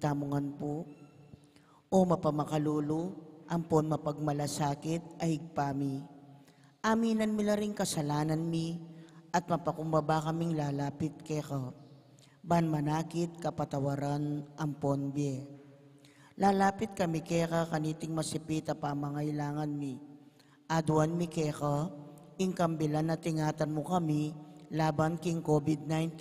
tamungan po, o mapamakalulu, ampon mapagmalasakit ay higpami. Aminan mi ring kasalanan mi, at mapakumbaba kaming lalapit keka. Ban manakit kapatawaran ampon bie. Lalapit kami keka kaniting masipita pamangailangan mi. Aduan mi keka, ingkambilan na tingatan mo kami, laban king COVID-19.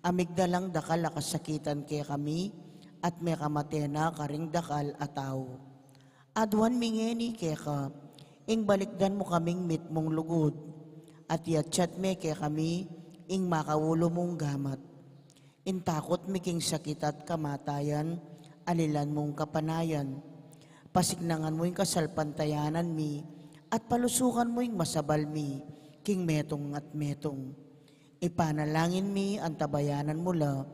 Amigdalang dakal akasakitan kaya kami, at may kamatena karing dakal ataw. Aduan mi ngeni keka, ing balikdan mo kaming mitmong lugod, at yatchat me kaya kami, ing makawulo mong gamat. Intakot mi king sakit at kamatayan, alilan mong kapanayan. Pasignangan mo yung kasalpantayanan mi, at palusukan mo yung masabal mi, king metong at metong. Ipanalangin mi ang tabayanan mula,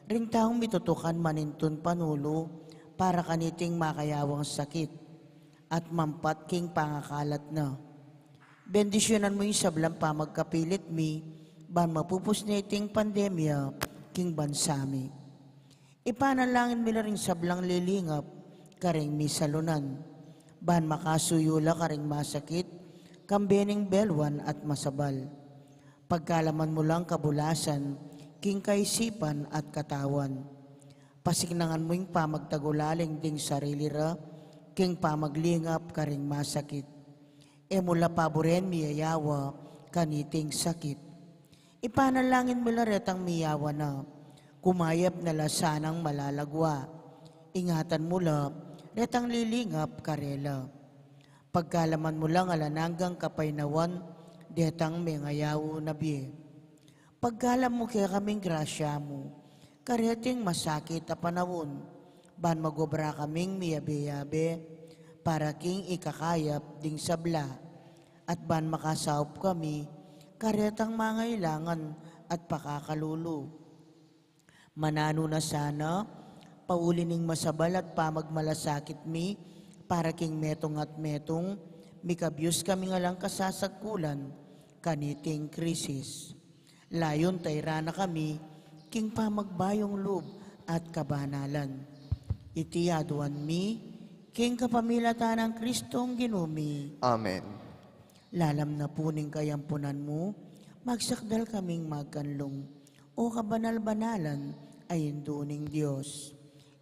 ring taong mitutukan manintun panulo, para kaniting makayawang sakit, at mampat king pangakalat na. Bendisyonan mo yung sablang pamagkapilit mi, ban mapupus na iting pandemya, king bansami. Ipanalangin mi na ring sablang lilingap, karing mi salunan, ban makasuyula karing masakit, kambening belwan at masabal. Pagkalaman mo lang kabulasan, king kaisipan at katawan. Pasignangan mo yung pamagtagulaling ding sarili ra, king pamaglingap karing masakit. Mula paboren miyayawa, kaniting sakit. Ipanalangin mo laretang miyawa na, kumayap na lasanang malalagwa. Ingatan mo la, retang lilingap karela. Pagkalaman mo lang alananggang kapainawan, detang may ngayaw na biye. Pagkalam mo kaya kaming grasya mo, kareting masakit a panawon, ban magobra kaming miyabe-yabe, para king ikakayap ding sabla, at ban makasaup kami, karetang mangailangan at pakakalulo. Manano na sana, paulining masabal at pamagmalasakit mi, para king metong at metong, mikabyus kami nga lang kasasagkulan, kaniting krisis. Layon tayrana kami, king pamagbayong loob at kabanalan. Iti aduan mi, king kapamilatan ng Kristong ginumi. Amen. Lalam na puning kayampunan mo, magsakdal kaming magkanlong, o kabanal-banalan ay induning Diyos.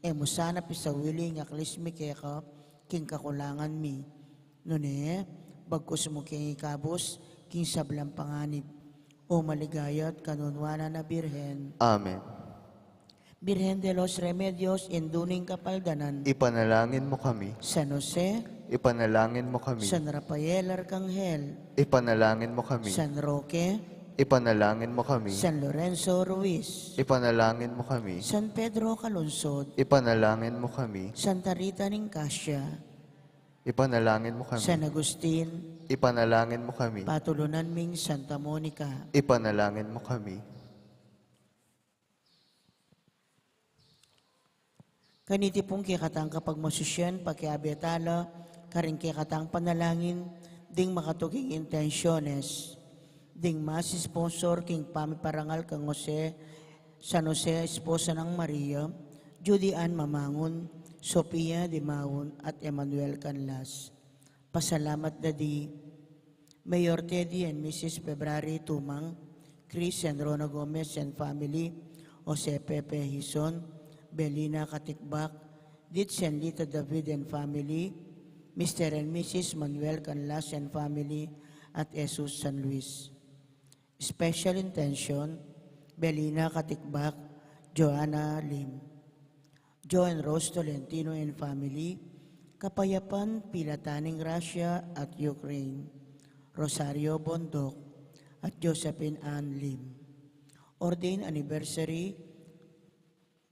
Emo sana pisawiling aklismi keka, king kakulangan mi. Nune, bagkus mo king ikabos, king sablang panganib, o maligayat kanunwana na Birhen. Amen. Birhen de los Remedios, induning kapaldanan. Ipanalangin mo kami. San Jose, Ipanalangin mo kami. San Rafael Arcangel, Ipanalangin mo kami. San Roque, Ipanalangin mo kami. San Lorenzo Ruiz, Ipanalangin mo kami. San Pedro Calungsod, Ipanalangin mo kami. Santa Rita Nicasio, Ipanalangin mo kami. San Agustin, Ipanalangin mo kami. Patulunan ming Santa Monica. Ipanalangin mo kami. Kaniti pong kikatang kapag masusyan, pagkiabetala, karing kikatang panalangin, ding makatuging intensyones, ding sponsor king pamiparangal kang Jose, San Jose, esposa ng Maria, Judy Ann Mamangon, Sofia Di Maun at Emmanuel Canlas. Pasalamat Dadi, Mayor Teddy and Mrs. February Tumang, Chris and Rona Gomez and family, Jose Pepe Hison, Belina Katikbak, Ditz and Lita David and family, Mr. and Mrs. Manuel Canlas and family, at Jesus San Luis. Special intention, Belina Katikbak, Joanna Lim, Joe and Rose Tolentino and family, Kapayapan, Pilataning Russia at Ukraine, Rosario Bondok, at Josephine Ann Lim. Ordained Anniversary,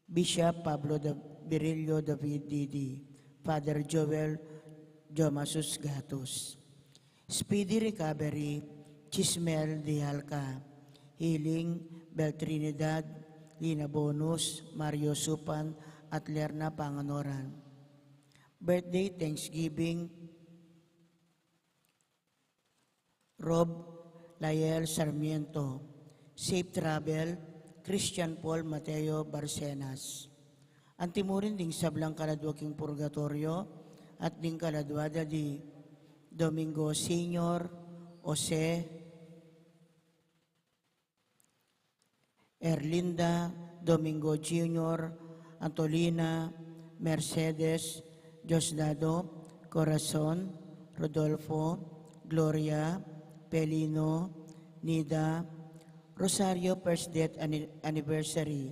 Bishop Pablo Virilio David Didi, Father Joel Jomasus Gatos. Speedy Recovery, Chismel Dialca, Healing, Bel Trinidad, Lina Bonus, Mario Supan, at Lerna Panganoran. Birthday, Thanksgiving, Rob Lael Sarmiento. Safe Travel, Christian Paul Mateo Barcenas. Antimurin ding sablang kaladwa king purgatorio at ding kaladwada di Domingo Senior, Jose, Erlinda, Domingo Junior, Antolina, Mercedes, Diosdado, Corazon, Rodolfo, Gloria, Pelino, Nida, Rosario First Death Anniversary,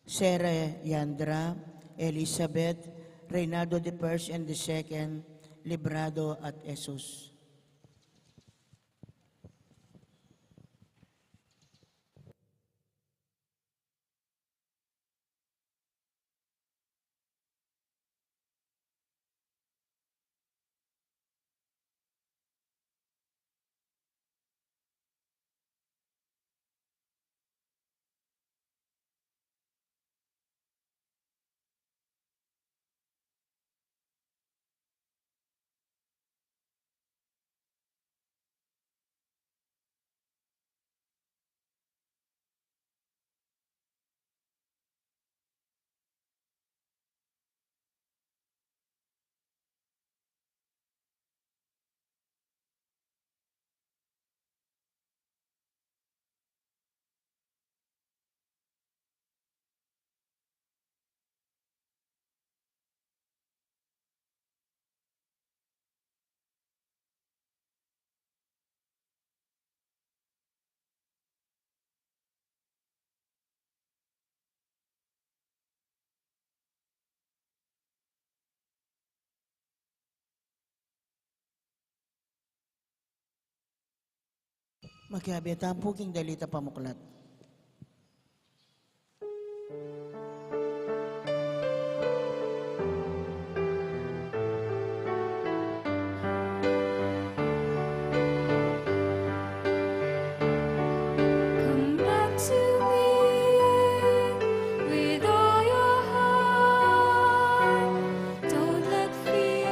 Sera Yandra, Elizabeth, Reynaldo the First and the Second, Librado at Jesus. Magkabiatan po king dalita pamuklat. Come back to me with all your heart. Don't let fear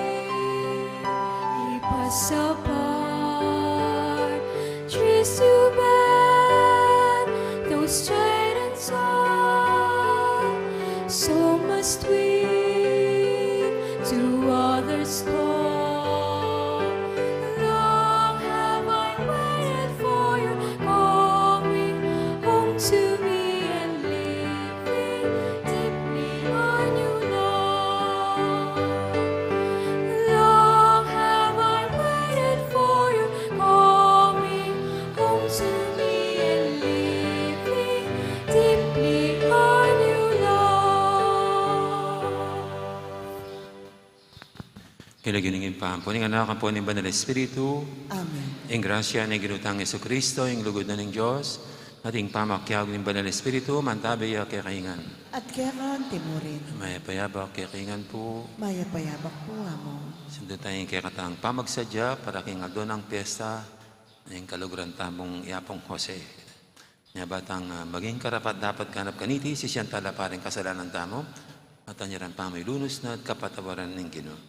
keep us apart. Trees too bad, those straight and tall. So must we to others call. Long have I waited for your coming home to me and leaving deeply on you long. Long have I waited for your coming home to me and leaving deeply on you long. Kinaginingin pa po ng anak po ng Banal Espiritu, Amen. ang grasya ng ginutang Yeso Kristo, ang lugod na ng Diyos, ating pamakyag ng Banal Espiritu, mantabi kay kaingan. At kaya ka timurin, May payabak kay kaingan po, maya payabak po amo. sundo tayong kay katang pamagsadya para kay nga doon ang piyesta ng kaluguran tamong Iapong Jose. Nga batang maging karapat dapat kanap kaniti, si siyang tala paring kasalanan tamo, at anyaran pa may lunos na at kapatawaran ng Ginoo.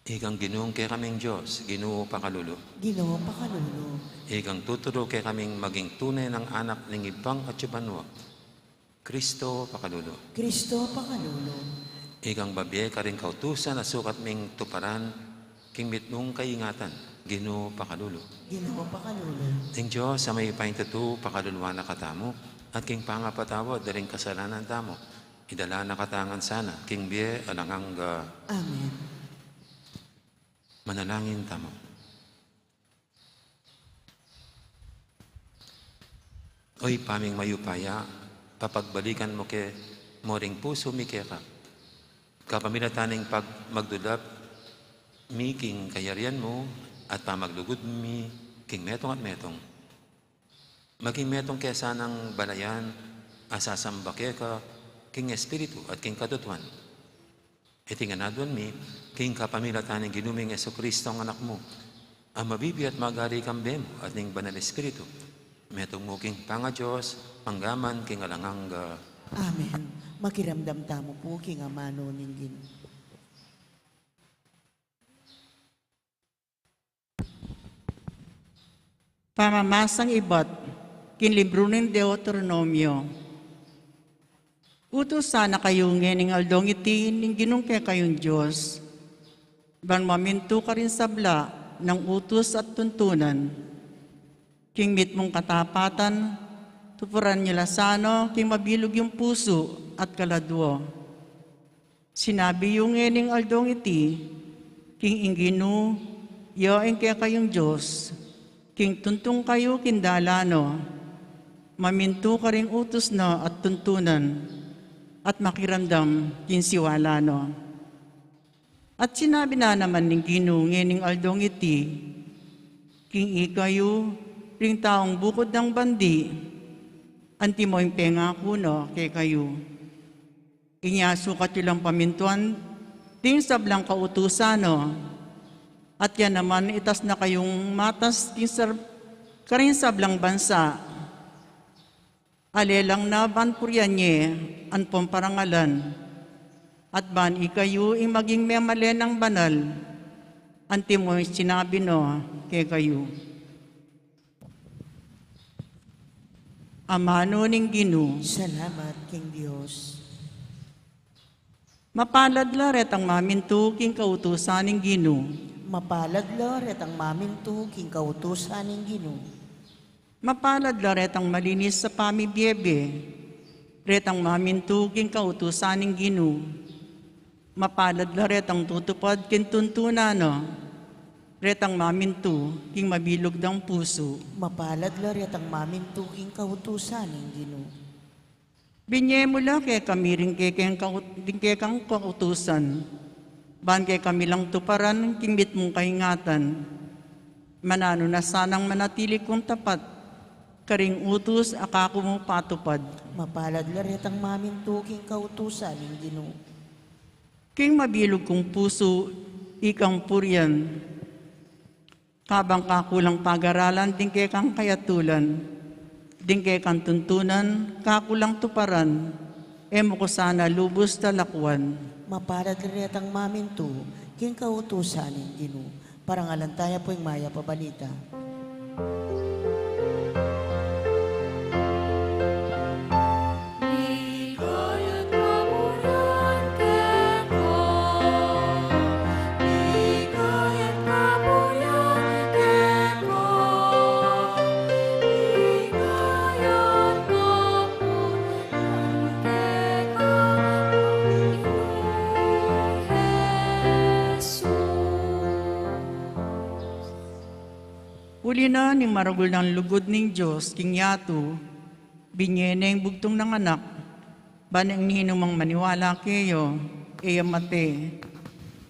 Ikang Ginoong kay kaming Diyos, Ginoo pakalulo. Ginoo pakalulo, Ikang tuturo kay kaming maging tunay ng anak ng ibang at yubanwa. Kristo pakalulo. Kristo pakalulo, Ikang babiye ka rin kautusan na sukat ming tuparan, king mitnong kaingatan. Ginoo pakalulo. Ginoo pakalulo, Ting Diyos sa may paintatu pakaluluwa na katamo, at king pangapatawad daring kasalanan tamo. Idala na katangan sana, king biye alangang Amen. manalangin tamo. Oy, paming mayupaya, papagbalikan mo ke moring puso mi keka. Kapamilataning pag magdudap, mi king kayarian mo, at pamaglugod mi king metong at metong. Maging metong kesa ng balayan, asasamba keka, king espiritu at king katutuan. Itinganadon mi, king kapamilataning ginuming Yeso Kristo ang anak mo, ang mabibi at magari kambe mo at ning banal espiritu. Metong mo king panga Diyos, panggaman king alangang Amen. Makiramdam tamo po king amano ninggin. Pamamasang ibat, kin libro ng Deuteronomio. Utos sana kayo ngening aldong iti, ning ginungke kayong Diyos. Ban maminto ka rin sabla ng utos at tuntunan. King mit mong katapatan, tupuran nila sano, king mabilog yung puso at kaladwo. Sinabi yung ngening aldong iti, king ingginu, yaeng kaya kayong Diyos, king tuntong kayo kindalano, maminto ka ring utos na at tuntunan, at makiramdam kinsiwala no. At sinabi na naman ng ginungin ng aldong iti, king ikayo, ring taong bukod ng bandi, anti mo yung pengako no, kay kayo. Inyasukat yung lang pamintuan, ting sablang kautusan no. At yan naman, itas na kayong matas, karin sablang bansa, alelang na ban puryanye, an parangalan, at ban ikayo ing maging memale ng banal, anti mo sinabi no, kay kayo. Amano ning Ginu, Salamat, King Diyos. mapalad laret ang mamintu king kautusan ning Ginu, Mapalad loret ang mamintu king kautusan ng Gino. mapalad laret ang malinis sa pamibiyebe, ret ang mamintu king kautusan ning Ginu, mapalad laret ang tutupad king tuntunano, ret ang mamintu king mabilog ng puso. Mapalad loret ang mamintu king kautusan ng Gino. Binye mula kay kami rin kay kang kautusan, ban kay kami lang tuparan king bit mong kaingatan, manano na sanang manatili kong tapat, karing utos akako mo patupad. Mapalad loret ang mamintu king kautusan ng Gino. King mabilog kong puso, ikang puryan, kabang kakulang pag-aralan, din kay kang kayatulan, din kay kang tuntunan, kakulang tuparan, emo ko sana lubos talakwan. Mapalad loret ang mamintu king kautusan ng Gino. Parangalan tayo po yung maya pabalita. Ligaya't kamulian keko, ligaya't kamulian keko, ligaya't kamulian keko, Jesus. Uli na ni maragul ng lugod ng Diyos, king yatu, binyene ang bugtong ng anak, banang ninumang maniwala kayo, mate,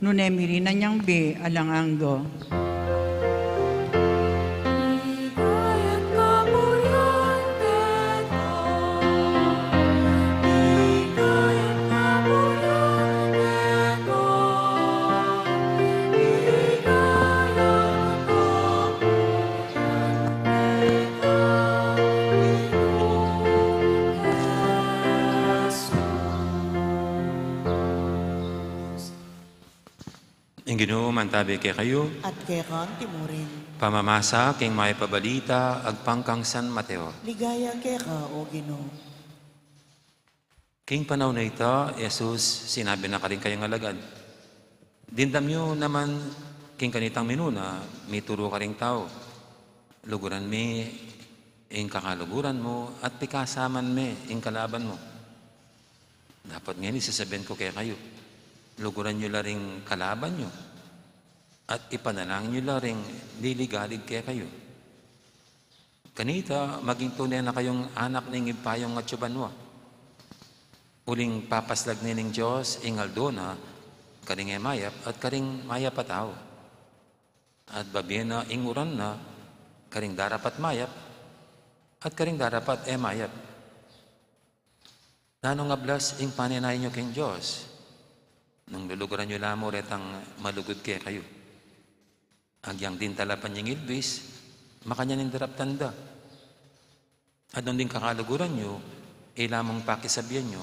nunemiri na niyang be alanganggo. Ligaya't kamulian keko, ligaya't kamulian keko, ligaya't Ang Ginoo mantabi kay kayo, At kay kang timurin. pamamasa king may pabalita, agpangkang San Mateo. Ligaya kay ka, O Gino. King panahon na ito, Jesus, sinabi na ka rin kayong alagad. Dindam nyo naman, king kanitang minuna, may turo ka ring tao. Luguran mi, ing kakaluguran mo, at pikasaman mi, ing kalaban mo. Dapat ngayon, isasabihin ko kaya kayo, luguran nyo la ring kalaban nyo, at ipanalangin nyo la ring liligalig kaya kayo. Kanita, maging tunay na kayong anak ng ipayong at yubanwa. Uling papaslag nining Diyos, ingaldo na, karing mayap at karing mayap at tao. At babihin na inguran na, karing darapat mayap, at karing darapat mayap. Nanong ablas, ing paninay nyo king Diyos, nung luluguran nyo lamo retang malugod kaya kayo. Agyang din talapan yung ilbis, makanya ning darap tanda. At nung din kakaluguran nyo, ilamang pakisabihan nyo,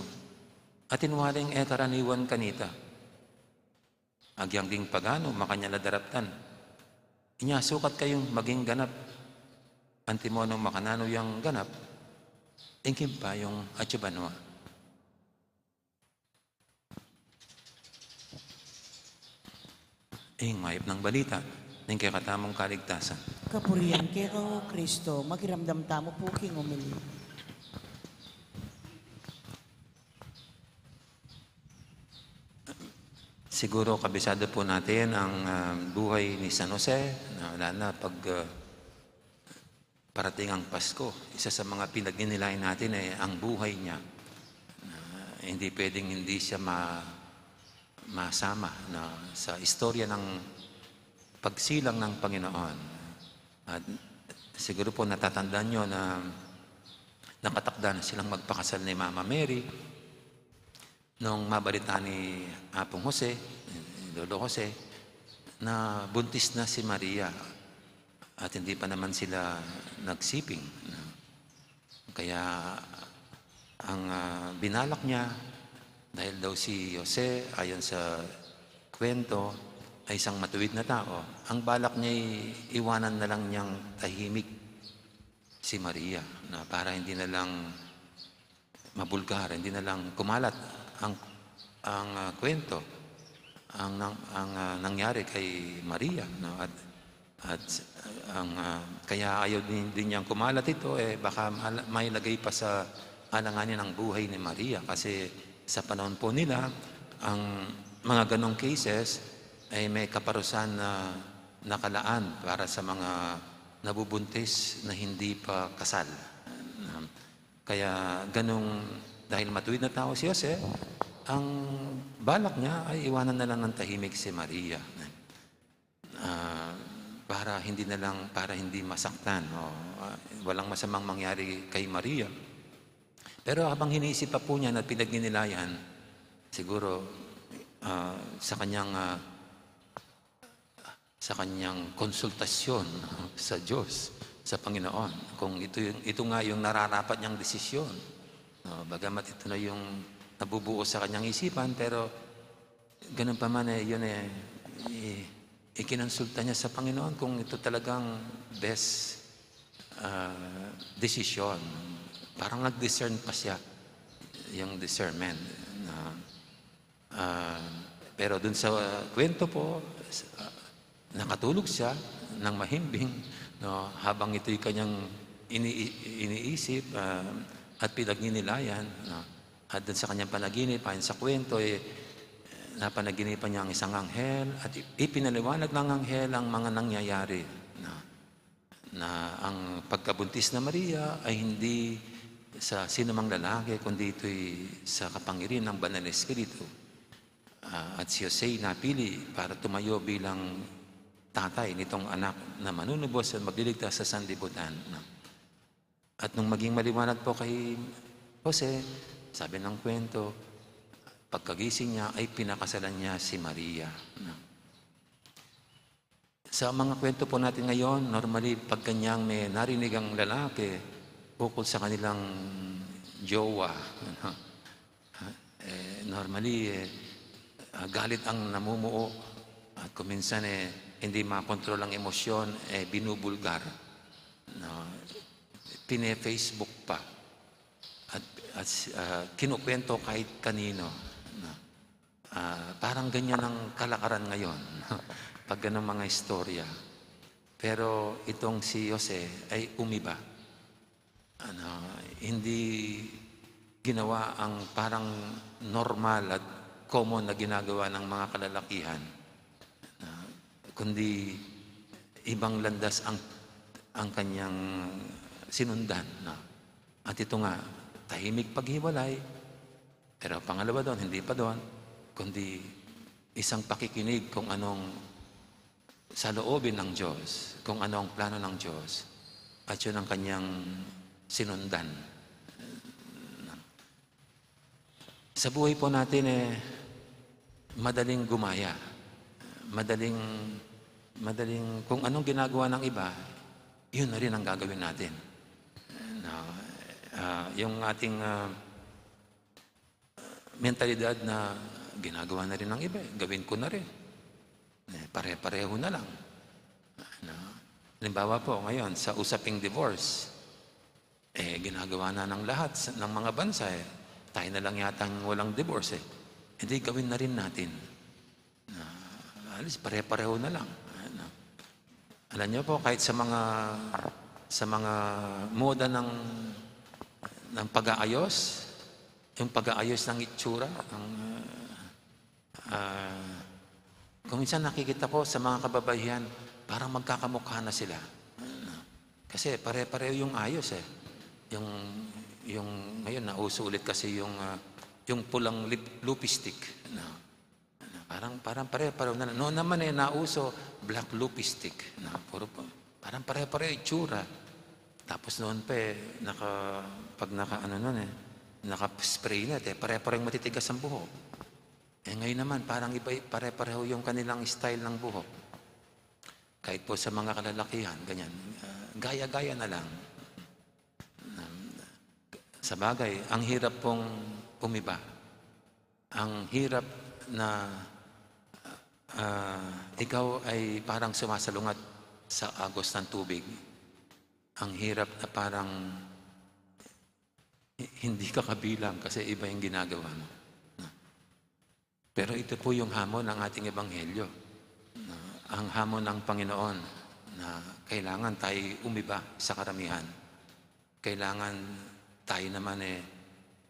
at inwaring etaraniwan kanita. Agyang ding pagano, makanya na daraptan. Inyasukat kayong maging ganap. antimono makanano yung ganap, ingkim pa yung atsubanwa. Mayop ng balita, ng kay katamong kaligtasan. Kapurihan kay o Kristo, magiramdam tamo po king umili. Siguro kabisado po natin ang buhay ni San Jose, lalo na pag parating ang Pasko. Isa sa mga pinagninilayan natin ay ang buhay niya. Hindi pwedeng hindi siya masama sa istorya ng pagsilang ng Panginoon. At siguro po natatandaan nyo na nakatakda na silang magpakasal ni Mama Mary nung mabalita ni Apong Jose, Lolo Jose, na buntis na si Maria at hindi pa naman sila nagsiping. Kaya ang binalak niya, dahil daw si Jose, ayon sa kwento, ay isang matuwid na tao, ang balak niya ay iwanan na lang niyang tahimik si Maria, na para hindi na lang mabulgar, hindi na lang kumalat ang kwento, ang nangyari kay Maria, no? At kaya ayaw din niyang kumalat ito, baka may lagay pa sa alanganin ng buhay ni Maria, kasi sa panahon po nila, ang mga ganong cases ay may kaparusahan na nakalaan para sa mga nabubuntis na hindi pa kasal. Kaya dahil matuwid na tao si Jose, ang balak niya ay iwanan na lang ng tahimik si Maria. Para hindi masaktan. Walang masamang mangyari kay Maria. Pero habang hiniisip pa po niya at pinagninilayan, siguro sa kanyang konsultasyon sa Diyos, sa Panginoon, kung ito nga yung nararapat niyang desisyon. Bagamat ito na yung nabubuo sa kanyang isipan, pero ganun pa man yun ikinonsulta niya sa Panginoon kung ito talagang best desisyon. Parang nag-discern pa siya, yung discernment. Pero dun sa kwento po, nakatulog siya ng mahimbing, habang ito'y kanyang iniisip at pinagninilayan. At dun sa kanyang panaginip, ayon sa kwento, napanaginipan niya ang isang anghel at ipinaliwanag ng anghel ang mga nangyayari na ang pagkabuntis na Maria ay hindi sa sinumang lalaki, kundi ito'y sa kapangyarihan ng Banal na Espiritu. At si Jose napili para tumayo bilang tatay nitong anak na manunubos at magliligtas sa sanlibutan. At nung maging maliwanag po kay Jose, sabi ng kwento, pagkagising niya ay pinakasalan niya si Maria. Sa mga kwento po natin ngayon, normally pag kanyang may narinig ang lalaki ukol sa kanilang jowa, normally galit ang namumuo at kuminsan hindi makontrol ang emosyon, binubulgar. Pine-Facebook pa at kinukwento kahit kanino. Parang ganyan ang kalakaran ngayon pag ganang mga istorya. Pero itong si Jose ay umiba. Hindi ginawa ang parang normal at common na ginagawa ng mga kalalakihan, kundi ibang landas ang kanyang sinundan. At ito nga, tahimik paghiwalay, pero pangalawa doon, hindi pa doon, kundi isang pakikinig kung anong saloobin ng Diyos, kung ano ang plano ng Diyos, at yun ang kanyang sinundan. Sa buhay po natin, madaling gumaya. Madaling, kung anong ginagawa ng iba, yun na rin ang gagawin natin. Yung ating mentalidad na ginagawa na rin ng iba, gawin ko na rin. Pare-pareho na lang. Halimbawa po, ngayon, sa usaping divorce, ginagawa na ng lahat ng mga bansa, tayo na lang yatang walang divorce Hindi, gawin na rin natin. Alis, pare-pareho na lang. Alam niyo po, kahit sa mga moda ng pag-aayos, yung pag-aayos ng itsura, kung minsan nakikita ko sa mga kababaihan, parang magkakamukha na sila. Kasi pare-pareho yung ayos Yung ngayon nauso ulit kasi yung pulang lipstick. Parang pare-pareho na. Noon naman nauso black lipstick. Parang pare-pareho itsura. Tapos noon pa pag naka-spray na pare-pareho matitigas ang buhok. Ngayon naman parang iba pare-pareho yung kanilang style ng buhok. Kahit po sa mga kalalakihan, ganyan. Gaya-gaya na lang. Sa bagay, ang hirap pong umiba. Ang hirap na ikaw ay parang sumasalungat sa agos ng tubig. Ang hirap na parang hindi ka kabilang kasi iba yung ginagawa mo. Pero ito po yung hamon ng ating ebanghelyo. Ang hamon ng Panginoon na kailangan tayo umiba sa karamihan. Kailangan tayo naman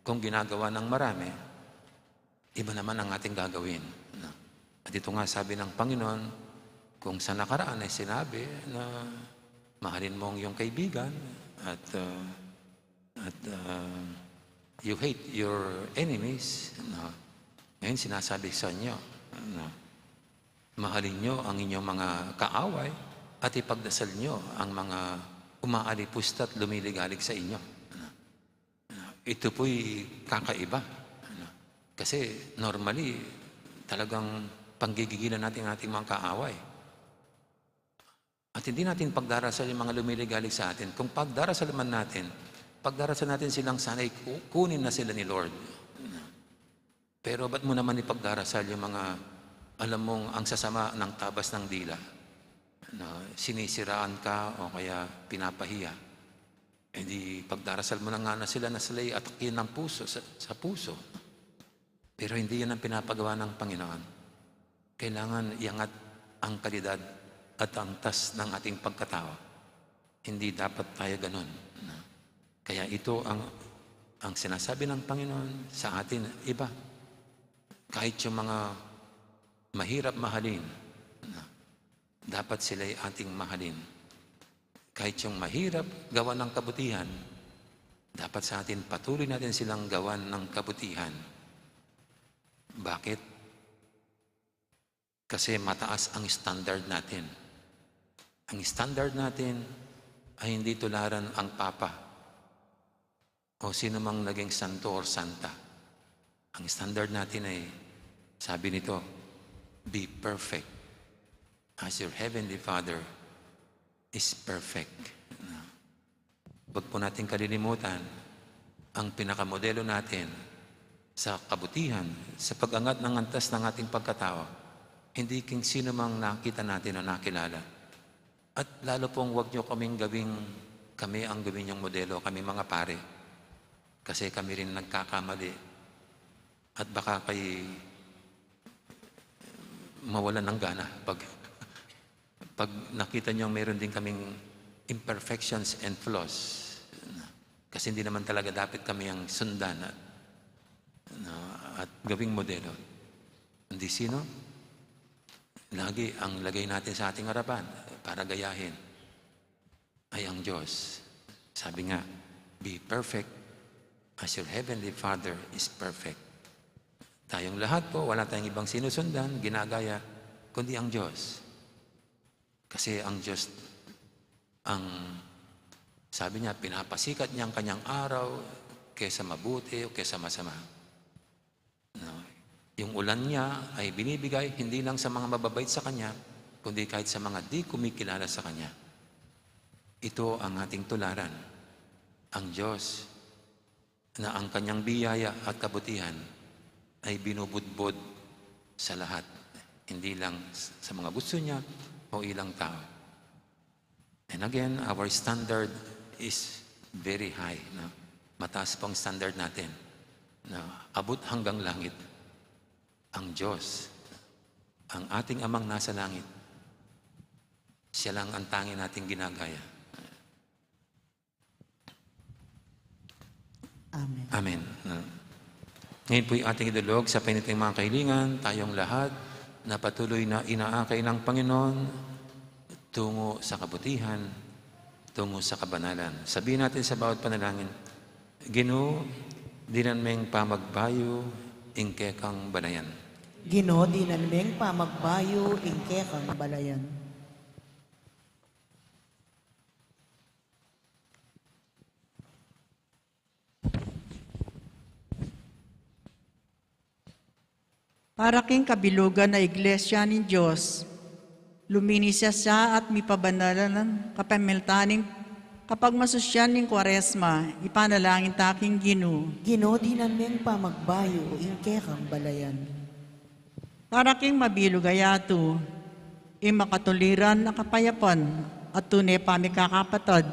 kung ginagawa ng marami, iba naman ang ating gagawin. At ito nga sabi ng Panginoon, kung sa nakaraan ay sinabi na mahalin mo ang iyong kaibigan at you hate your enemies, ngayon sinasabi sa inyo na mahalin nyo ang inyong mga kaaway at ipagdasal nyo ang mga umaalipusta at lumiligalig sa inyo. Ito po'y kakaiba. Kasi normally, talagang panggigigilan natin ang ating mga kaaway. At hindi natin pagdarasal yung mga lumiligalig sa atin. Kung pagdarasal natin silang sana'y kunin na sila ni Lord. Pero ba't mo naman ipagdarasal yung mga, alam mong ang sasama ng tabas ng dila, sinisiraan ka o kaya pinapahiya, di pagdarasal mo na nga na sila na sila'y atakin ng puso, sa puso. Pero hindi yan ang pinapagawa ng Panginoon. Kailangan iangat ang kalidad at ang tas ng ating pagkatao. Hindi dapat tayo ganun. Kaya ito ang sinasabi ng Panginoon sa atin, iba. Kahit yung mga mahirap mahalin, dapat sila'y ating mahalin. Kahit yung mahirap gawan ng kabutihan, dapat sa atin patuloy natin silang gawan ng kabutihan. Bakit? Kasi mataas ang standard natin. Ang standard natin ay hindi tularan ang Papa o sino mang naging santo or santa. Ang standard natin ay, sabi nito, be perfect as your heavenly Father is perfect. Huwag po natin kalilimutan ang pinakamodelo natin sa kabutihan, sa pag-angat ng antas ng ating pagkatao, hindi king sino mang nakita natin o nakilala. At lalo pong huwag nyo kami ang gawin yung modelo, kami mga pare. Kasi kami rin nagkakamali. At baka kayo mawalan ng gana pag nakita nyo meron din kaming imperfections and flaws. Kasi hindi naman talaga dapat kami ang sundan at gawing modelo. Hindi sino? Lagi ang lagay natin sa ating harapan para gayahin ay ang Diyos. Sabi nga, be perfect as your heavenly Father is perfect. Tayong lahat po, wala tayong ibang sinusundan, ginagaya, kundi ang Diyos. Kasi ang Diyos, sabi niya, pinapasikat niya ang kanyang araw kaysa mabuti o kaysa masama. Yung ulan niya ay binibigay hindi lang sa mga mababait sa Kanya, kundi kahit sa mga di kumikilala sa Kanya. Ito ang ating tularan. Ang Diyos na ang Kanyang biyaya at kabutihan ay binubudbod sa lahat. Hindi lang sa mga gusto niya o ilang tao. And again, our standard is very high. No? Mataas pang standard natin. Na abot hanggang langit. Ang Diyos, ang ating amang nasa langit, siya lang ang tangi nating ginagaya. Amen. Amen. Ngayon po'y ating idulog sa paniting mga kahilingan, tayong lahat na patuloy na inaakay ng Panginoon tungo sa kabutihan, tungo sa kabanalan. Sabihin natin sa bawat panalangin, Ginoo, dinan meng pamagbayo, ingke kang banayan. Ginoo, dinan meng pamagbayo, ingke kang balayan. Para king kabilugan na iglesia ni Diyos, luminisya siya at mipabanalan ng kapamiltaning kapag masusyan ng Kwaresma, ipanalangin taking Ginoo. Ginoo, dinan meng pamagbayo, ingke kang balayan. Para king mabilugayato, makatuliran na kapayapan at tunay pamikakapatad,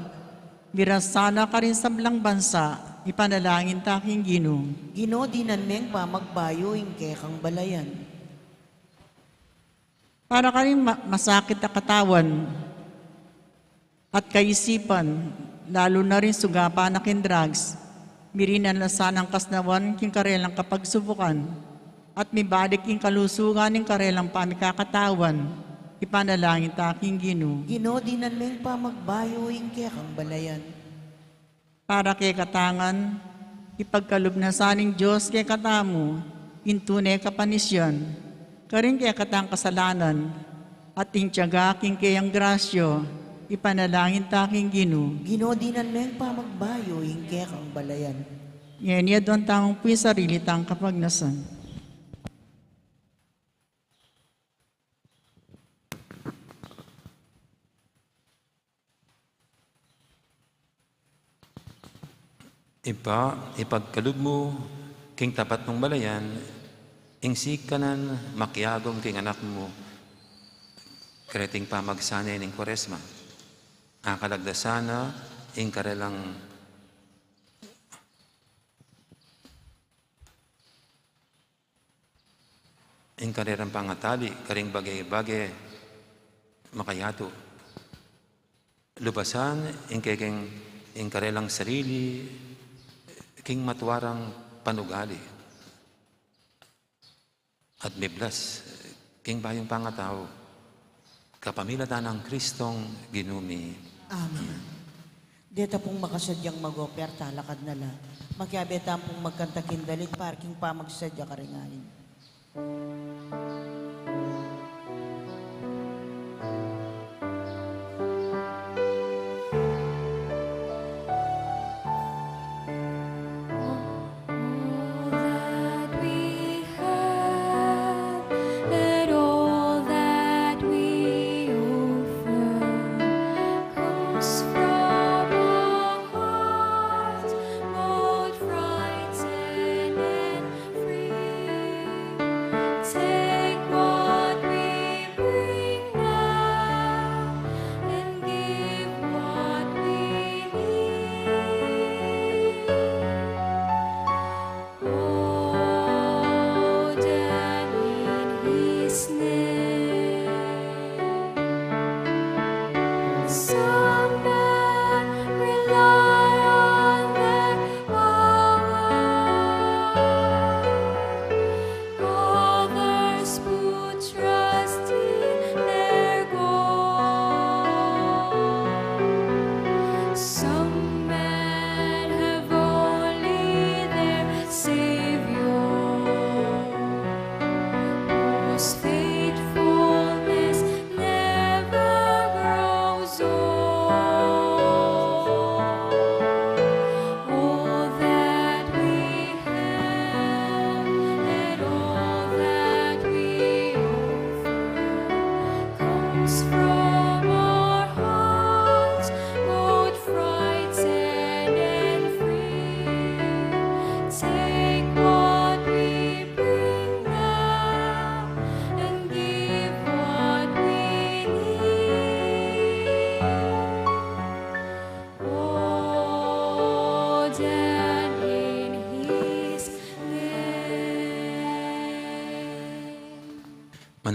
mirasana ka rin sa blang bansa, ipanalangin taking Ginoo. Ginoo, dinan meng pamagbayo, ingke kang balayan. Para ka rin masakit na katawan at kaisipan, lalo na rin sugapan na kin drugs, mirinan na sanang kasnawan king karelang kapagsubukan, at mibalik king kalusugan ng karelang pamikakatawan, ipanalangin taking Ginoo. Ginoo, dinan meng pamagbayo, ingke kang balayan. Para kay katangan, ipagkaloob na saning Diyos kay katamo, intune kapanisyan, karing kay katang kasalanan, at tiyaga king kayang grasyo, ipanalangin taking Ginoo. Ginoo, dinan meng pamagbayo, ingke kang balayan. Ngayon niya doon tangong puy sarili tang kapagnasan. Ipagkaloob mo, king tapat mong balayan, ingsi kanan makiagom king anak mo, kreting pamagsanay ng Kwaresma. Akalagdasana, ing karelang pangatali, karing bagay-bagay, makayato. Lubasan, ing karelang sarili, king matuwarang panugali. At biblas, king bayong pangatao, kapamilatan ng Kristong ginumi. Amen. Deta pong makasadyang mag-operta, lakad na la. Magkabeta pong magkantakin dalit, parking pa magsadya karinganin. All that we have and all that we offer comes from a heart both frightened and free. Take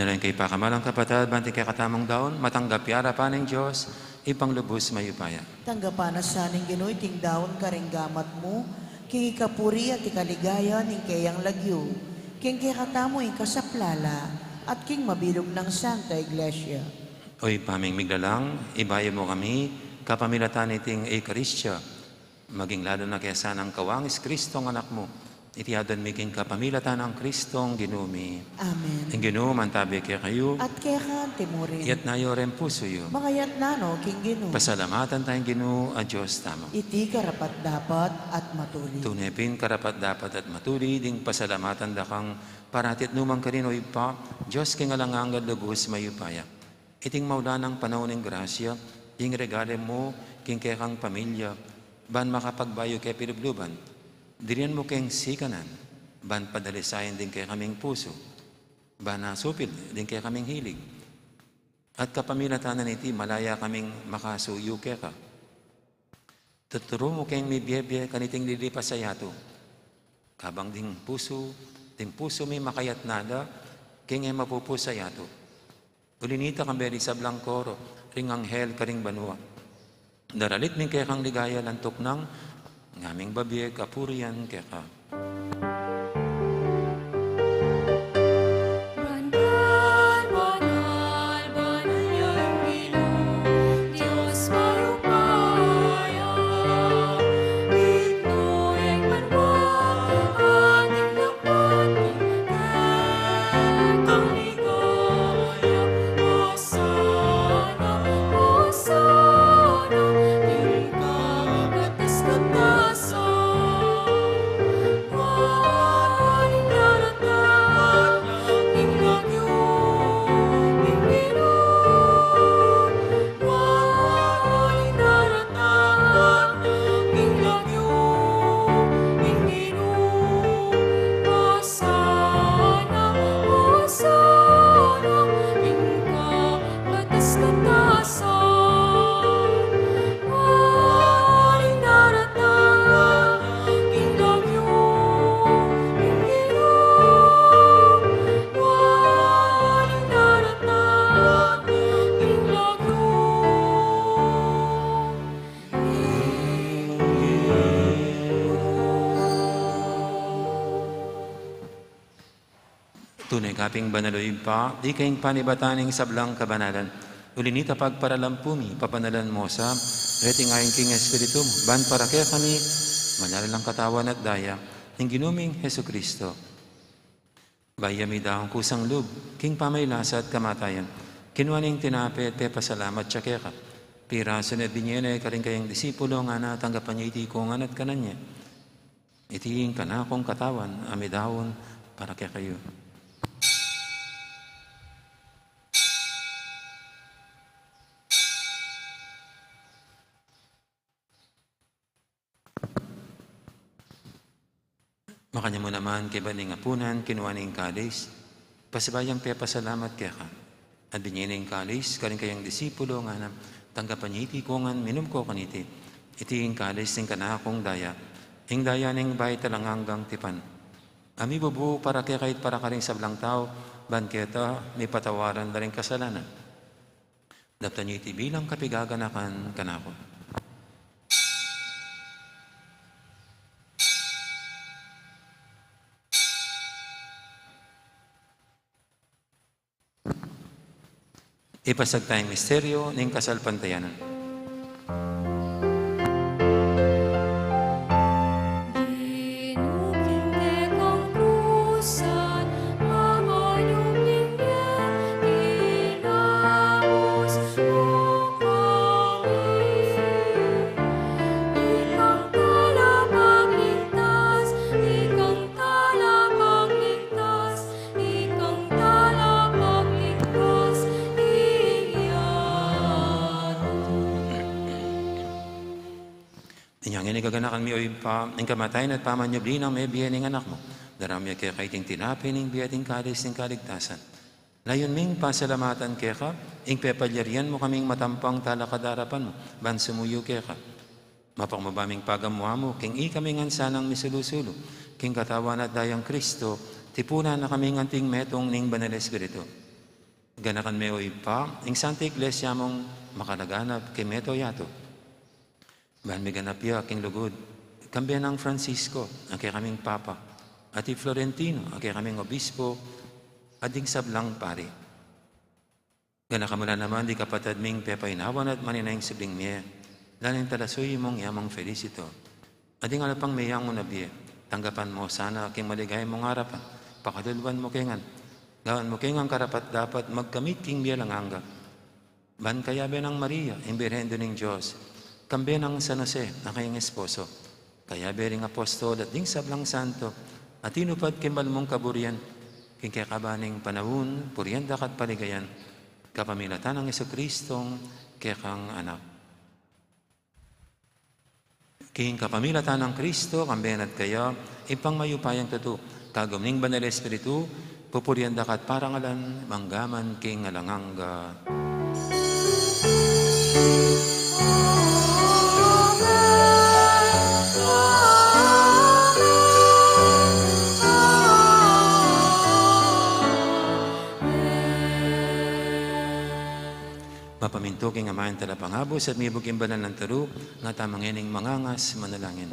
Manalangin kay pakamalang kapatid, banti kay katamang daon, matanggap yara pa ng Diyos, ipanglubos mayupaya. Tanggapan na sa ning Ginoy ting daon karinggamat mo, king ikapuri at ikaligaya ning kayang lagyo, king kikatamo ikasaplala, at king mabilog ng Santa Iglesia. Oy paming miglalang, ibayo mo kami, kapamilatan iting Eukaristya, maging lalo na kaysa ng kawangis Kristong anak mo, itiadon miking kapamilatan ng Kristong ginumi. Amen. Ang ginum, antabi kaya kayo, At kaya ka timurin, yat na yorem puso yo. mga yat nano king Ginoy, Pasalamatan tayong ginu, a Diyos tamo. iti karapat dapat at matuli. Tunepin karapat dapat at matuli, ding pasalamatan da kang paratit numang karinoy pa, Diyos king alangangad lubos mayupaya. Iting maula ng panahon ng grasya, ing regale mo, king kekang pamilya, ban makapagbayo kay pilubluban, dirian mo keng sikanan, ban padalisayan din kay kaming puso, ban nasupil din kay kaming hilig. At kapamilatanan iti, malaya kaming makasuyo kaya ka. Tuturo mo keng may biyebye kaniting lilipas sa yato. Kabang ding puso may makayat nada, king ay mapupusa yato. Ulinita kang beri sa blangkoro, ring anghel karing banwa. Daralit min kaya kang ligaya lantok ng ngaming babiye kapurian kaya ka. Banal, banal, banal yang Ginoo, Diyos mayupaya. Ito ang banal, ating dapat kang ligaya. Hosana, Hosana, tingkang katas-katasan. Waling daratan, ing lagyo, ing Ginoo. Waling daratan, ing lagyo, ing Ginoo. Hosana, Hosana, tingkang katas-katasan. Waling daratan, ing lagyo, ing Ginoo. Waling daratan, ing lagyo, Tunay kaping banaloy pa, di kayong panibataning sablang kabanalan. Ulinita pagparalampumi, papanalan mo sa reting ayon king Espiritu mo. Ban para kaya kami, manalang katawan at daya, ng ginuming Heso Kristo. Bayami daong kusang lub, king pamaylasa at kamatayan. Kinuaning tinape at pepasalamat siya kaya ka. Piraso na binyene ka rin kayang disipulo nga na tanggapan niya iti kungan at kananya. Itiin ka na akong katawan, amidawon para kaya kayo. Makanya mo naman kay baning apunan, kinuaning kalis, pasibayang pepasalamat kaya ka. At binyaning kalis, karing kayang disipulo nga na tanggapan niya iti kungan, minum ko kaniti. Iting kalis ng kanakong daya, ing daya ning bay talanganggang tipan. Ami bubu para kaya kahit para karing sablang tao, banketa, may patawaran na rin kasalanan. Daptan niya iti bilang kapigaganakan kanako. Ipasag tayong misteryo ng kasalpantayanan. Ginuging tekang krusan, mamayuming niya, inabos mo kami. Ikang talapagligtas, ikang talapagligtas, ikang talapagligtas, Inyang inigaganakan mi oy pa, ang kamatayan at pamanyabli ng may biyaning anak mo. Daramya kaya kaiting tinapin ng biyating kalis ng kaligtasan. Layon ming pasalamatan kaya ka, ing pepalyarian mo kaming matampang talakadarapan mo, ban sumuyo kaya ka. Mapakmabaming pagamuha mo, king ikaming ansanang misulusulo, king katawan at dayang Kristo, tipunan na kaming anting metong ning banal Espiritu. Ganakan me oy pa, ing Santa Iglesia mong makalaganap kay Meto Yato. Bahan may ganap ya, king lugod. Kambiyan ng Francisco, ang kay kaming Papa. At i Florentino, ang kay kaming Obispo. At ding sablang pari. Ganaka mo na naman, di kapatad ming pepainawan at maninayang sibling miye. Laling talasoy mong yamang felicito. At ding alapang mayang mo na biye. Tanggapan mo sana king maligay mong harapan. Pakadulwan mo kengan. Gawan mo kengang karapat dapat magkamit king biya lang hangga. Ban kaya ng Maria, imbirhendo ng Diyos. Kambi ng San Jose, na kayong esposo. Kaya bering apostol at ding sablang santo. At inupad kimbal mong kaburian. King kakabaning panahon, purianda kat paligayan. Kapamilatan ng Jesucristong kekang anak. King kapamilatan ng Kristo, kambihan at kaya, ipang mayupayang tuto. Kagumning banal Espiritu, pupurianda kat parangalan, manggaman king alanganga. Mapaminto king amayan talapangabos at may buging banal ng taro nga tamangining mangangas manalangin.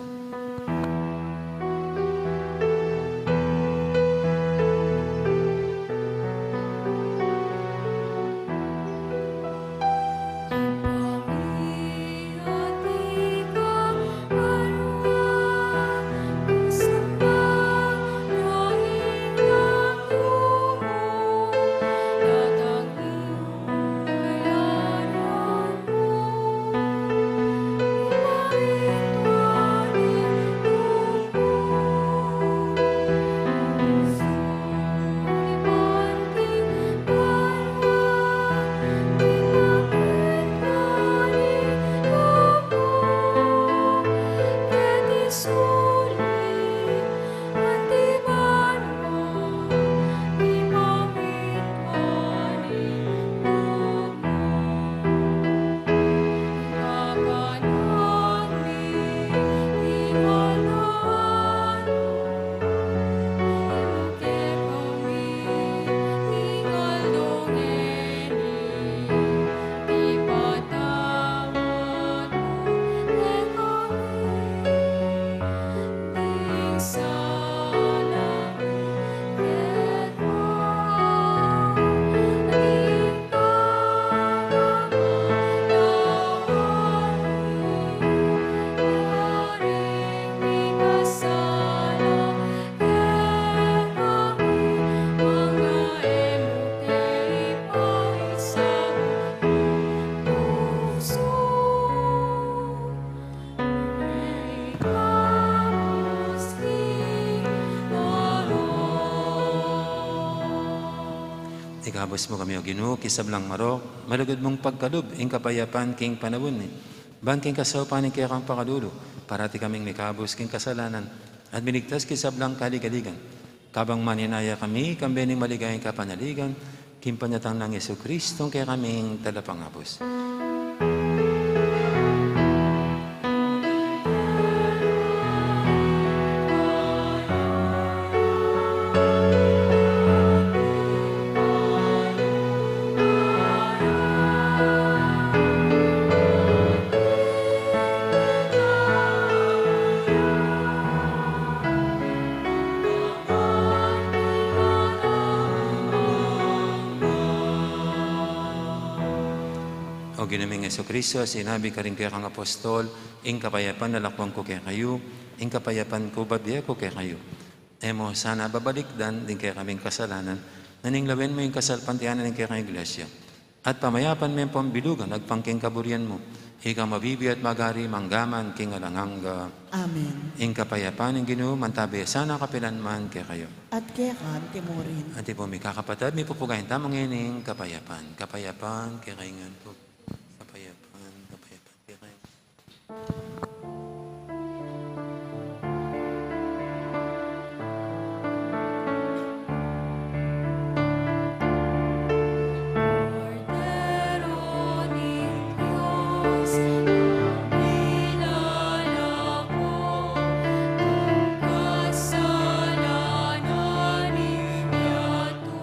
Ikabos mo kami o Ginoo, kisablang marok, malagod mong pagkalub, ing kapayapan king panawon ni. Ban king kasawapan ni kaya kang pakadulo, parati kaming mikabos king kasalanan, at binigtas kisablang kaligaligan. Kabang maninaya kami, kambening maligayang kapanaligan, king panyatang ng Jesucristong kaya kaming talapangabos. O ginaming Jesucristo, sinabi ka rin kaya kang apostol, ing kapayapan nalakwang ko kaya kayo, ing kapayapan ko babiya ko kaya kayo. Emo, sana babalikdan din kaya kaming kasalanan, naninglawin mo yung kasalpantianan ng kaya kang iglesia. At pamayapan mo yung pambilugan, nagpangking kaburian mo, ikaw mabibi at magari, manggaman, king alanganga. Amen. Ing kapayapan ng Ginoo, mantabi, sana kapilanman kaya kayo. At kaya kan, timurin. At po, may kakapatid, may pupugayin tamang ining kapayapan. Kapayapan, kaya kayo nga po. Kapayapan, kaya kayo. Cordero ni Diyos, ilala ko ang kasalanan ni Yato.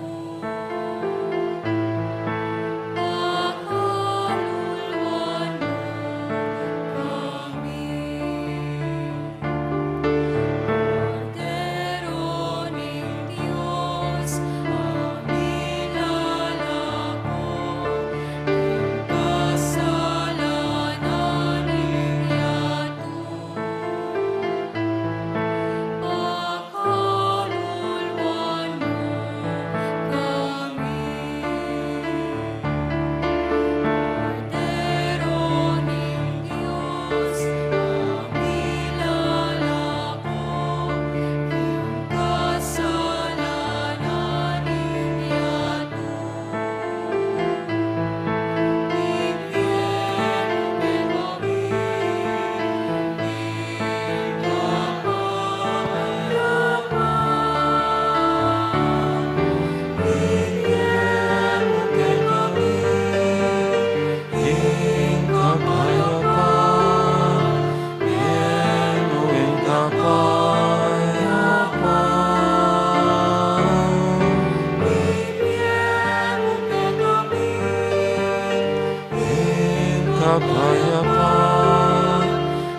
kapayapaan,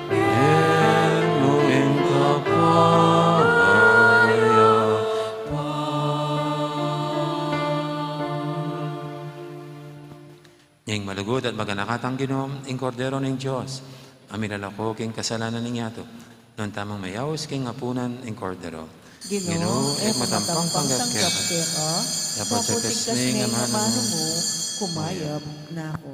inuing kapayapaan. Ning malugod at maganakatang Ginom, ing kordero ng Diyos, amin lalako king kasalanan ng yato, non tamang mayawis king apunan ing kordero. Ginoo, matampang tanggap panggap ka. Dapat sa Kaputigkas kasning na amahan mano mo, mo, kumayab na ako.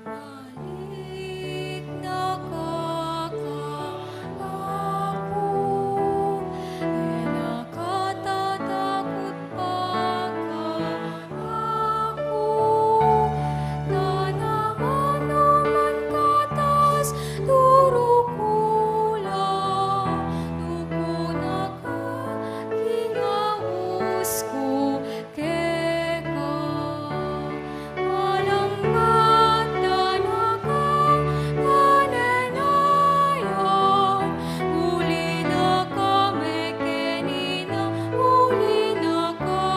Balik nakakaapo, nakatatakot pa ako. Tanaman naman katas, turo ko lang, tuko nakakingaus ko keka. Malanggat tanakang kananayan, huli na kami kenina, huli na ka.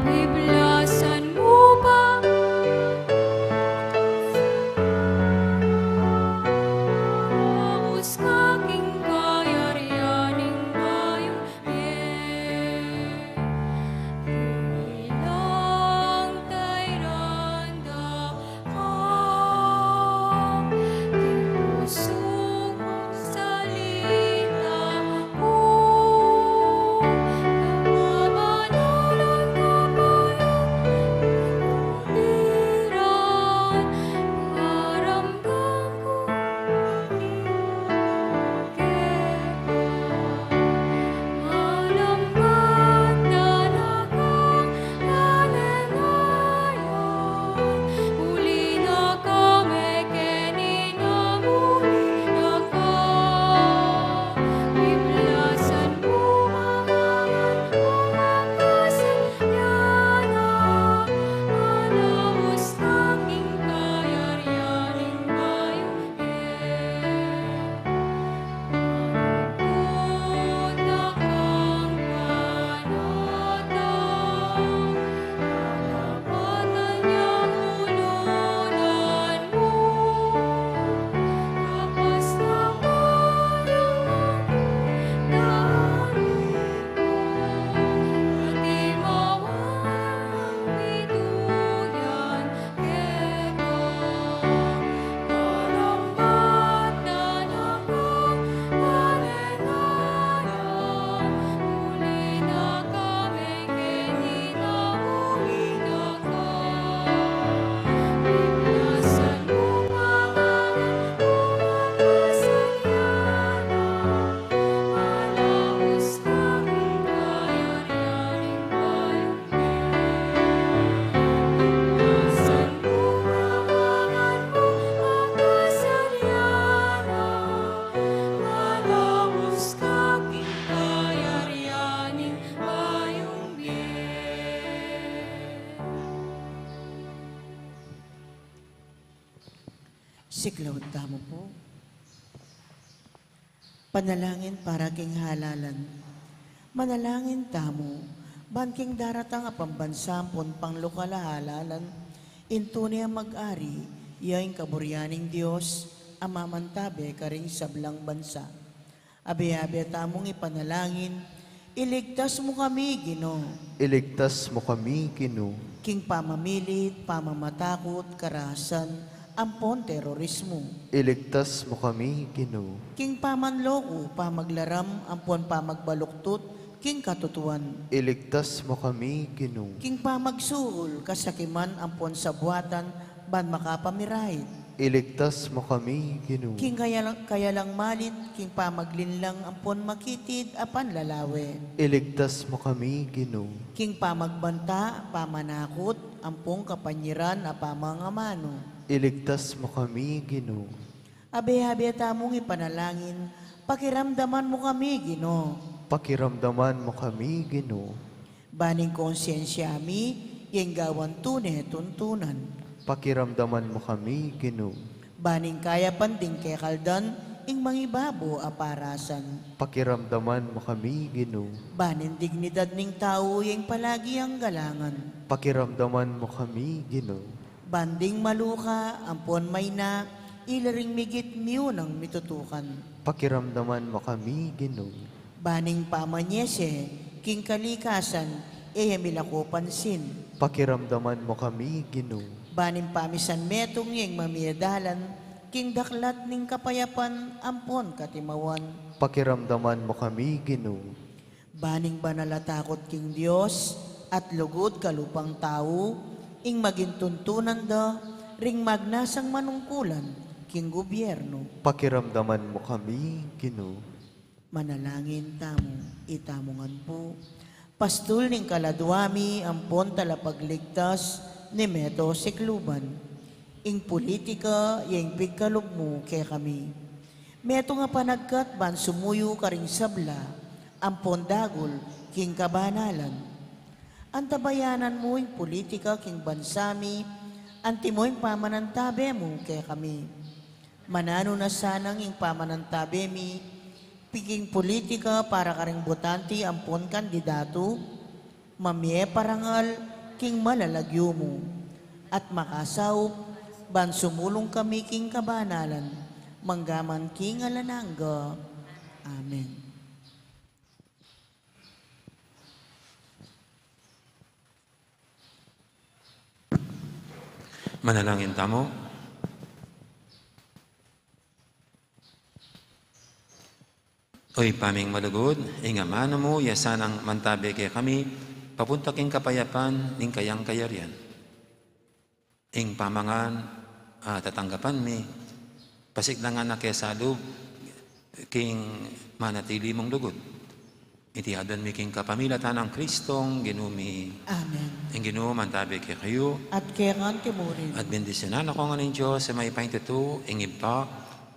Biblasan mo ba? Haus kaking kayaryaning bayong ilang tayranda ka, king pusong salita ko, kamamanulan ka bayong kuliran, paramdam ko malambot tanakang kananayan, huli na kami kenina, huli na ka. Biblasan mo mangaman mga kasayanan, malawos aking kayaryaning bayong Punta kang panatang, kapatan niyang ulunan mo, kapas na parang narito, pati mawang bituyan keka. Malambat tanakang kananayan, huli na kami kenina, huli na ka. Biblasan mo mangaman mga kasayanan, malawos aking kayaryaning bayong Biblasan mo mangaman mga kasayanan, malawos aking kayaryaning bayong Siklaw tamo po. Panalangin para king halalan. Manalangin tamo, ban king daratang apambansampon pang lokal halalan, intuni ang mag-ari, yaing kaburyaning Diyos, amamantabe karing sablang bansa. Abi-abi tamong ipanalangin, iligtas mo kami, Ginoo. Iligtas mo kami, Ginoo. King pamamilit, pamamatakot, karahasan, ampon terorismo. Iligtas mo kami, Ginoo. King pamanloko, pamaglaram, ampon pamagbaluktot, king katutuan. Iligtas mo kami, Ginoo. King pamagsuol, kasakiman, ampon sa buhatan, ban makapamirahit. Iligtas mo kami, Ginoo. King kaya lang malit, king pamaglinlang ampon makitid apan lalawe. Iligtas mo kami, Ginoo. King pamagbanta, pamanakot, ampong kapanyiran a pamangamano. Iligtas mo kami, Ginoo. Abe-habe tamong ipanalangin, pakiramdaman mo kami, Ginoo. Pakiramdaman mo kami, Ginoo. Baning konsyensya mi, yung gawan tunay tuntunan. Pakiramdaman mo kami, Ginoo. Baning kaya panding kay kaldan, ing mangibabo aparasan. Pakiramdaman mo kami, Ginoo. Banin dignidad ning tao yung palagi ang galangan. Pakiramdaman mo kami, Ginoo. Banding maluka, ampon may na, ilaring migit miyo ng mitutukan. Pakiramdaman mo kami, Ginoo. Baning pamanyese, king kalikasan, milako pansin. Pakiramdaman mo kami, Ginoo. Baning pamisan metong yung mamiyadalan, king daklat ning kapayapan, ampon katimawan. Pakiramdaman mo kami, Ginoo. Baning banalatakot king Diyos, at lugod kalupang tao, ing maging tuntunan da, ring magnasang manungkulan, king gobyerno. Pakiramdaman mo kami, Ginoo. Manalangin tamo, itamongan po. Pastul ning kaladwami, ampon talapagligtas, ni Meto Sikluban. Ing politika, yung pigkalog mo kay kami. Meto nga panagkat ban sumuyo karing sabla, ampon dagol, king kabanalan. Antabayanan mo yung politika king bansami, anti mo yung pamanantabe mo kay kami. Manano na sanang yung pamanantabe mi, piging politika para karing botante ampon kandidato, mamye parangal, king malalagyo mo, at makasawp, ban sumulong kami king kabanalan, manggaman king alanangga. Amen. Manalangin tamo. Oy paming malugod, ingamano mo, yasan ang mantabe kay kami, papunta king kapayapan, ning kayang kayarian. Ing pamangan, tatanggapan mi, pasiklangan na kay salub, king manatili mong lugod. Itihadan mi king kapamilatan ng Kristong, ginumi, Amen. ing ginoo mantabe kay kayo, At kaya kan timurin. at bendisyonan ako nga ng Diyos sa may pahintuto, ing iba,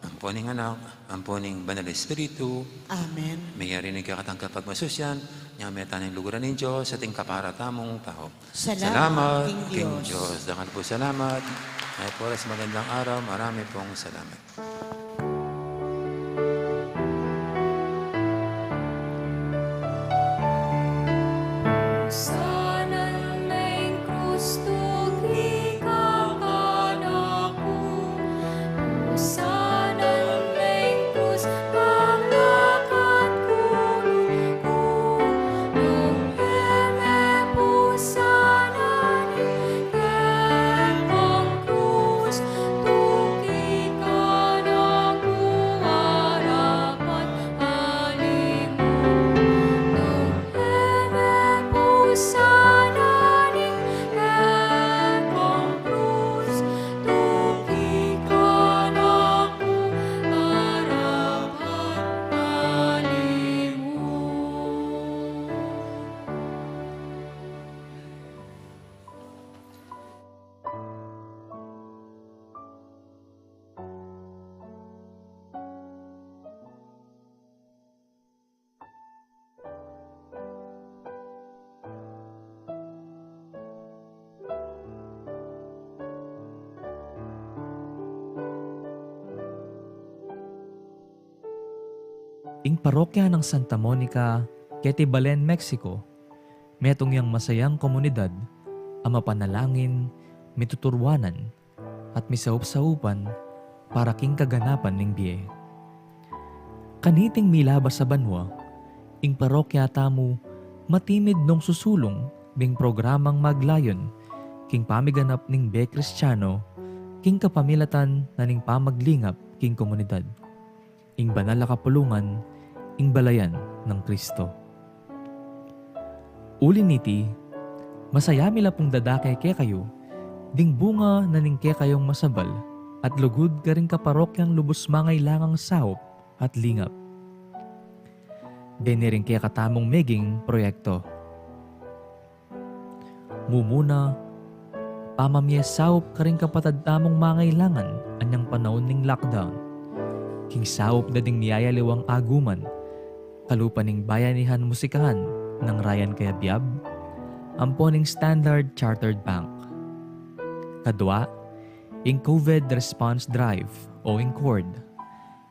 ang poning anak, ang poning banal espiritu, Amen. mayari ni kakatang kapag masusyan, niya may tanang luguran ng Diyos sa ating kaparatamong tao. Salamat, King King Diyos. Diyos. Dakal po salamat. Ay po, magandang araw. Marami pong salamat. Sanan may Kristo kikakanaku. Sanan may krus panglakat kuno. Nung eme po sanan kekong krus tukikanaku harapan halimu. Nung eme po sananing kekong krus tukikanaku harapan halimu. Ing parokya ng Santa Monica, Ketibalen, Mexico, metong yang masayang komunidad, ang mapanalangin, mituturwanan, at misaup-saupan para king kaganapan ning biye. Kaniting milabas sa banwa, ing parokya tamu, matimid nung susulong, ding programang maglayon, king pamiganap ning be Kristiyano, king kapamilatan na ning pamaglingap king komunidad. Ing banal na kapulungan, ing balayan ng Kristo. Uli niti, masayami la pong dadakay ke kayo, ding bunga na ning ke kayong masabal, at lugod ka rin kaparokyang lubos mangailangang sahop at lingap. Diniring kaya katamong meging proyekto. Mumuna, pamamye sahop ka rin kapatad tamong mangailangan anyang panahon ning lockdown. King sahop na ding niyayaliwang aguman, kalupaning bayanihan musikahan ng Ryan Kayabyab, amponing Standard Chartered Bank. Kadwa, ing COVID Response Drive o ing CORD,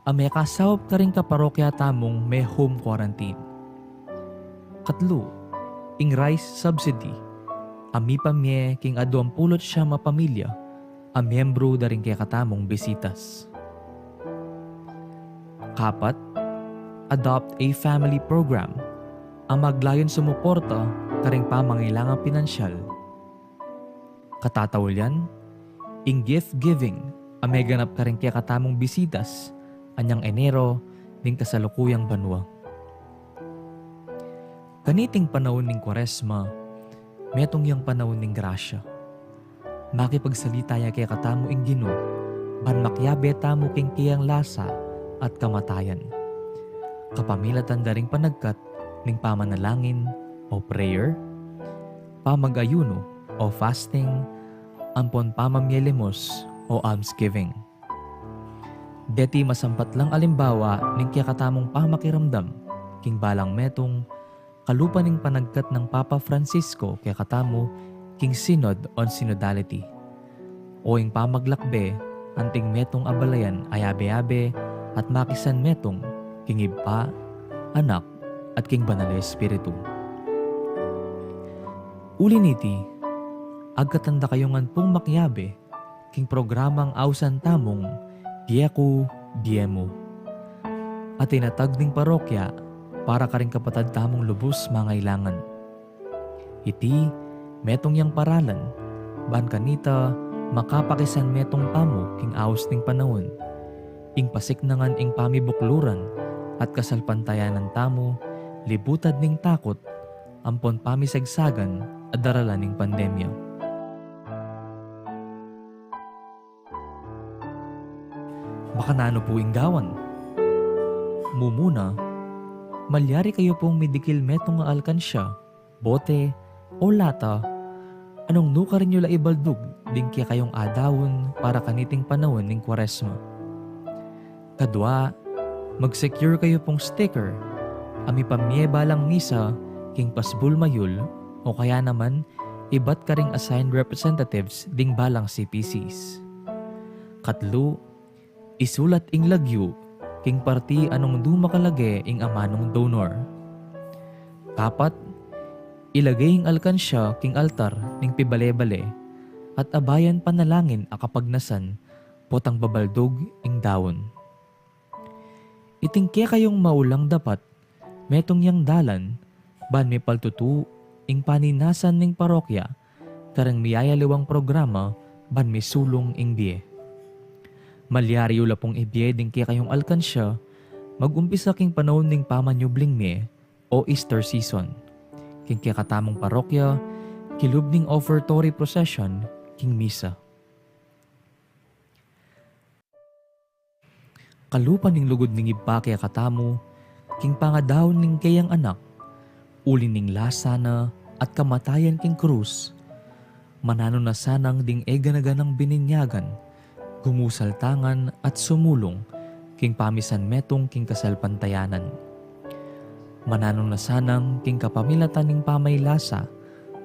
may kasawap ka rin kaparokya tamong may home quarantine. Katlo, ing rice subsidy, ami pamye king adu ang pulot siya mapamilya, miyembro da rin kaya katamong bisitas. Kapat, adopt a family program, ang maglayon sumuporta karing pamangailangang pinansyal. Katatawalyan, ing gift giving, ang may ganap karing kaya katamong bisitas, anyang Enero, ning kasalukuyang banwa. Kaniting panahon ning Kwaresma, metong yang panahon ning grasya. Makipagsalita ya kaya katamo ing Ginoo, ban makyabe tamo king kiyang lasa at kamatayan. Kapamilatan daring panagkat ning pamanalangin o prayer, pamagayuno o fasting, ampon pamamyelimos o almsgiving. Deti masampat lang alimbawa ning kaya katamong pamakiramdam, king balang metong kalupa ning panagkat ng Papa Francisco kaya katamo king Synod on Synodality. O ing pamaglakbe, anting metong abalayan ay abe-abe at makisan metong king Iba, Anak at king Banal na Espiritu. Uliniti, agkatanda kayongan pong makyabe, king programang awsan tamong Dieko Diemo. At tinatag ding parokya para ka rin kapatad tamong lubos mangailangan. Iti, metong yang paralan, ban kanita makapakisan metong tamo king aos ning panahon, ing pasiknangan ing pamibukluran at kasalpantayanan tamo, libutad ning takot, ampon pamisagsagan at daralan ning pandemya. Baka nano po ing gawan. Mumuna, malyari kayo pong midikil metong nga alkansya, bote, o lata, anong nuka rin nyo la ibaldug, din kaya kayong adawon para kaniting panahon ning Kwaresma. Kadwa, mag-secure kayo pong sticker, ami pamye balang misa, king pasbul mayul, o kaya naman, ibat ka ring assigned representatives ding balang CPCs. Katlo, isulat ing lagyo, king parti anong dumakalage ing amanong donor. Kapat, ilagay ing alkansya king altar ning pibale-bale, at abayan panalangin akapagnasan, potang babaldog ing dawon. Itingke kayong maulang dapat, metong yang dalan, ban may paltutu, ing paninasan ning parokya, karang miyayaliwang programa, ban may sulong ing biye. Malyari ula pong ibiye din kaya kayong alkansya, mag-umpisa king panahon ning pamanyubling me o Easter season. King kaya katamong parokya, kilub ning offertory procession, king misa. Kalupan ning lugod ning iba kaya katamo, king pangadawon ning kayang anak, uli ning lasana at kamatayan king krus, manano na sanang ding eganaganang bininyagan, gumusal tangan at sumulong king pamisan metong king kasalpantayanan. Mananong na sanang king kapamilatan ning pamaylasa,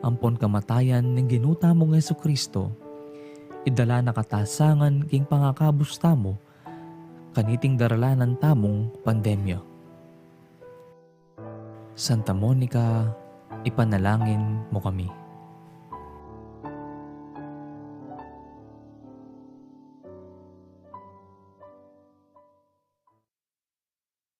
ampon kamatayan ning ginuta mong Jesucristo, idala na katasangan king pangakabus tamo, kaniting daralanan tamong pandemya. Santa Monica, ipanalangin mo kami.